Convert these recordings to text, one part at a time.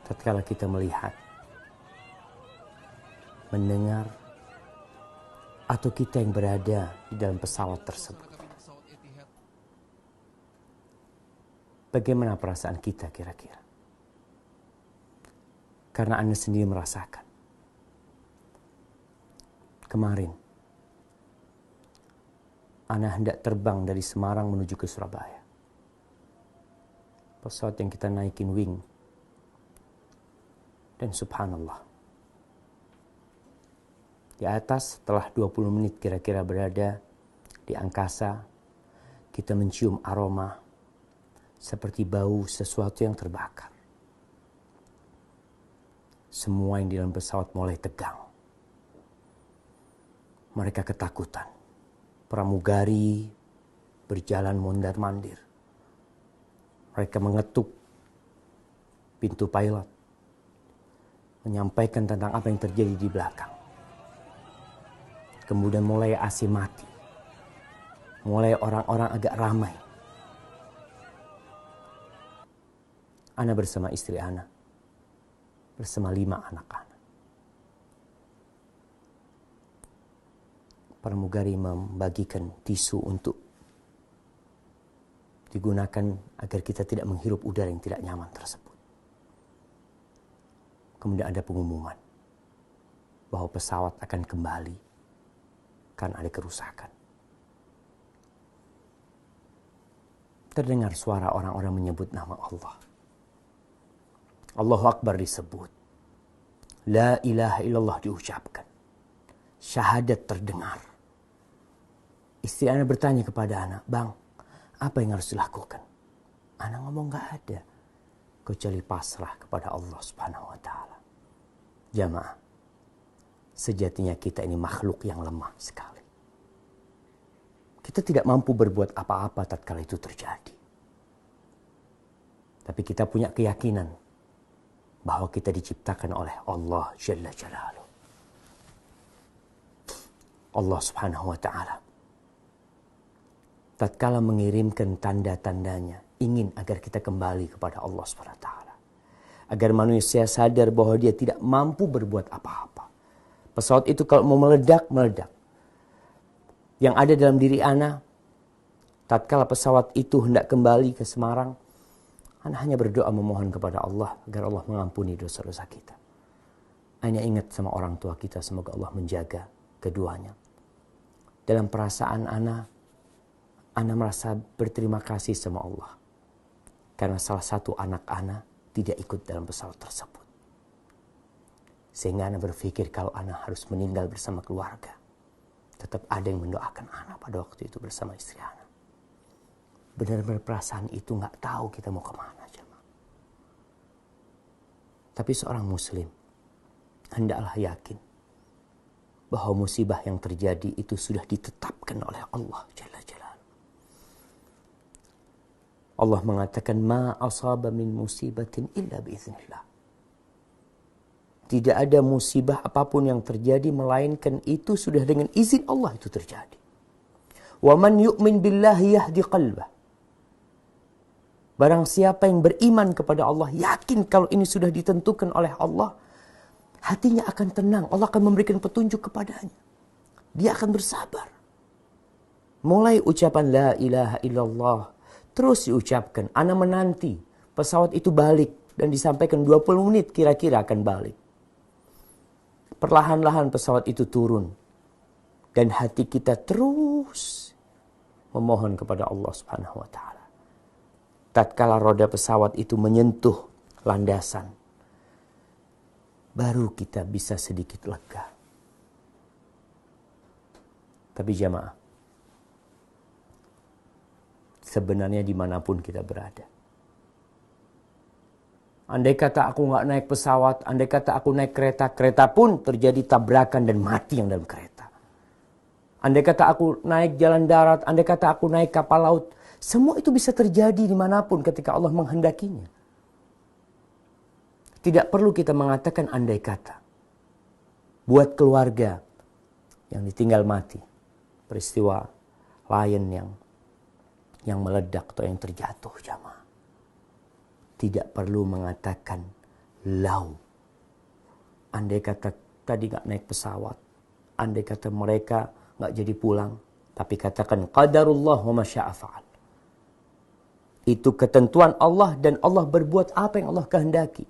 tatkala kita melihat, mendengar, atau kita yang berada di dalam pesawat tersebut. Bagaimana perasaan kita kira-kira? Karena Anda sendiri merasakan. Kemarin, Anda hendak terbang dari Semarang menuju ke Surabaya. Pesawat yang kita naikin wing. Dan subhanallah, di atas setelah 20 menit kira-kira berada di angkasa, kita mencium aroma seperti bau sesuatu yang terbakar. Semua yang di dalam pesawat mulai tegang. Mereka ketakutan. Pramugari berjalan mondar-mandir. Mereka mengetuk pintu pilot, menyampaikan tentang apa yang terjadi di belakang. Kemudian mulai AC mati. Mulai orang-orang agak ramai. Ana bersama istri Ana, bersama 5 anak Ana. Pramugari membagikan tisu untuk digunakan agar kita tidak menghirup udara yang tidak nyaman tersebut. Kemudian ada pengumuman bahwa pesawat akan kembali karena ada kerusakan. Terdengar suara orang-orang menyebut nama Allah. Allahu Akbar disebut. La ilaha illallah diucapkan. Syahadat terdengar. Istri Ana bertanya kepada anak, "Bang, apa yang harus dilakukan?" Anak ngomong, "Gak ada. Kecuali pasrah kepada Allah Subhanahu wa Ta'ala." Jamaah, sejatinya kita ini makhluk yang lemah sekali. Kita tidak mampu berbuat apa-apa tatkala itu terjadi. Tapi kita punya keyakinan bahwa kita diciptakan oleh Allah Jalla Jalaluh. Allah Subhanahu wa Ta'ala tatkala mengirimkan tanda-tandanya, ingin agar kita kembali kepada Allah Subhanahu wa Ta'ala. Agar manusia sadar bahwa dia tidak mampu berbuat apa-apa. Pesawat itu kalau mau meledak, meledak. Yang ada dalam diri Ana, tatkala pesawat itu hendak kembali ke Semarang, Ana hanya berdoa memohon kepada Allah agar Allah mengampuni dosa-dosa kita. Hanya ingat sama orang tua kita, semoga Allah menjaga keduanya. Dalam perasaan Ana merasa berterima kasih sama Allah. Karena salah satu anak Ana tidak ikut dalam pesawat tersebut. Sehingga Ana berpikir kalau Ana harus meninggal bersama keluarga, tetap ada yang mendoakan Ana pada waktu itu bersama istri Ana. Benar-benar perasaan itu gak tahu kita mau kemana. Jemaah. Tapi seorang muslim hendaklah yakin bahwa musibah yang terjadi itu sudah ditetapkan oleh Allah Jalla Jalaluh. Allah mengatakan, "Ma asaba min musibatin illa biiznillah." Tidak ada musibah apapun yang terjadi melainkan itu sudah dengan izin Allah itu terjadi. Wa man yu'min billahi yahdi qalbah. Barang siapa yang beriman kepada Allah, yakin kalau ini sudah ditentukan oleh Allah, hatinya akan tenang. Allah akan memberikan petunjuk kepadanya. Dia akan bersabar. Mulai ucapan la ilaha illallah terus diucapkan. Ana menanti pesawat itu balik dan disampaikan 20 menit kira-kira akan balik. Perlahan-lahan pesawat itu turun. Dan hati kita terus memohon kepada Allah Subhanahu wa Ta'ala. Tatkala roda pesawat itu menyentuh landasan, baru kita bisa sedikit lega. Tapi jamaah, sebenarnya dimanapun kita berada, andai kata aku gak naik pesawat, andai kata aku naik kereta, kereta pun terjadi tabrakan dan mati yang dalam kereta. Andai kata aku naik jalan darat, andai kata aku naik kapal laut, semua itu bisa terjadi dimanapun ketika Allah menghendakinya. Tidak perlu kita mengatakan andai kata. Buat keluarga yang ditinggal mati, peristiwa Lion yang meledak atau yang terjatuh, jamaah. Tidak perlu mengatakan lau. Andai kata tadi gak naik pesawat, andai kata mereka gak jadi pulang, tapi katakan qadarullah wa ma syaa fa'al. Itu ketentuan Allah dan Allah berbuat apa yang Allah kehendaki.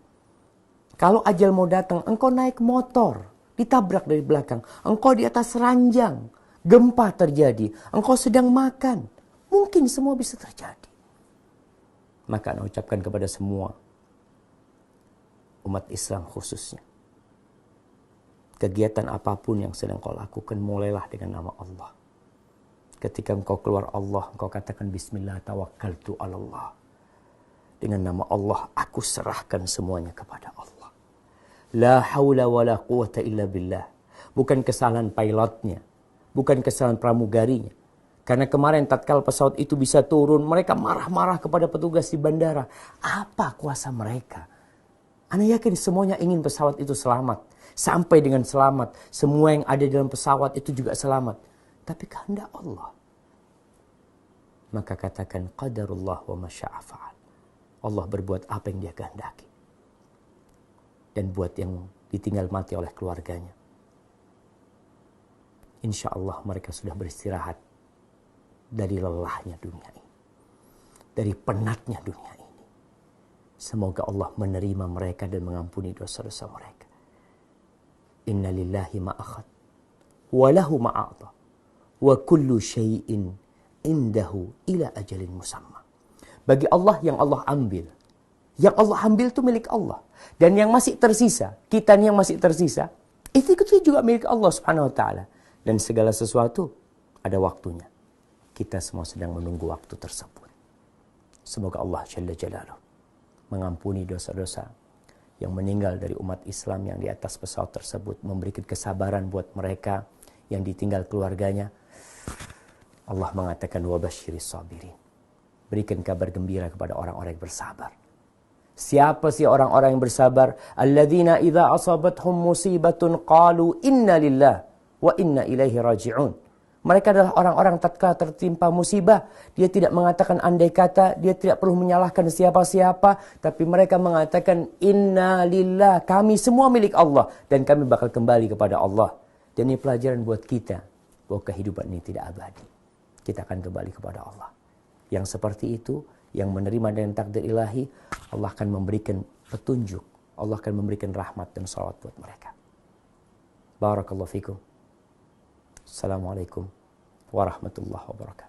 Kalau ajal mau datang, engkau naik motor, ditabrak dari belakang, engkau di atas ranjang, gempa terjadi, engkau sedang makan, mungkin semua bisa terjadi. Maka Anda ucapkan kepada semua umat Islam khususnya, kegiatan apapun yang sedang kau lakukan, mulailah dengan nama Allah. Ketika engkau keluar Allah, engkau katakan bismillah tawakkaltu 'alallah. Dengan nama Allah, aku serahkan semuanya kepada Allah. La haula wa la quwata illa billah. Bukan kesalahan pilotnya, bukan kesalahan pramugarinya. Karena kemarin tatkala pesawat itu bisa turun, mereka marah-marah kepada petugas di bandara. Apa kuasa mereka? Ana yakin semuanya ingin pesawat itu selamat. Sampai dengan selamat. Semua yang ada dalam pesawat itu juga selamat. Tapi kehendak Allah. Maka katakan qadarullah wa ma syaa fa'al. Allah berbuat apa yang dia kehendaki. Dan buat yang ditinggal mati oleh keluarganya, insya Allah mereka sudah beristirahat dari lelahnya dunia ini, dari penatnya dunia ini. Semoga Allah menerima mereka dan mengampuni dosa-dosa mereka. Inna lillahi ma akhad wa lahu ma a'ta wa kullu syai'in indahu ila ajalin musamma. Bagi Allah yang Allah ambil, yang Allah ambil itu milik Allah. Dan yang masih tersisa, kita yang masih tersisa, itu juga milik Allah subhanahu wa ta'ala. Dan segala sesuatu ada waktunya. Kita semua sedang menunggu waktu tersebut. Semoga Allah Jalla Jalaluh mengampuni dosa-dosa yang meninggal dari umat Islam yang di atas pesawat tersebut. Memberikan kesabaran buat mereka yang ditinggal keluarganya. Allah mengatakan wabasyiris sabirin. Berikan kabar gembira kepada orang-orang yang bersabar. Siapa sih orang-orang yang bersabar? Alladzina idza asabathum musibatun qalu inna lillah wa inna ilaihi raji'un. Mereka adalah orang-orang tatkala tertimpa musibah, dia tidak mengatakan andai kata, dia tidak perlu menyalahkan siapa-siapa, tapi mereka mengatakan inna lillah, kami semua milik Allah dan kami bakal kembali kepada Allah. Dan ini pelajaran buat kita bahwa kehidupan ini tidak abadi. Kita akan kembali kepada Allah. Yang seperti itu, yang menerima dengan takdir ilahi, Allah akan memberikan petunjuk, Allah akan memberikan rahmat dan salawat buat mereka. Barakallahu fikum. Assalamualaikum warahmatullahi wabarakatuh.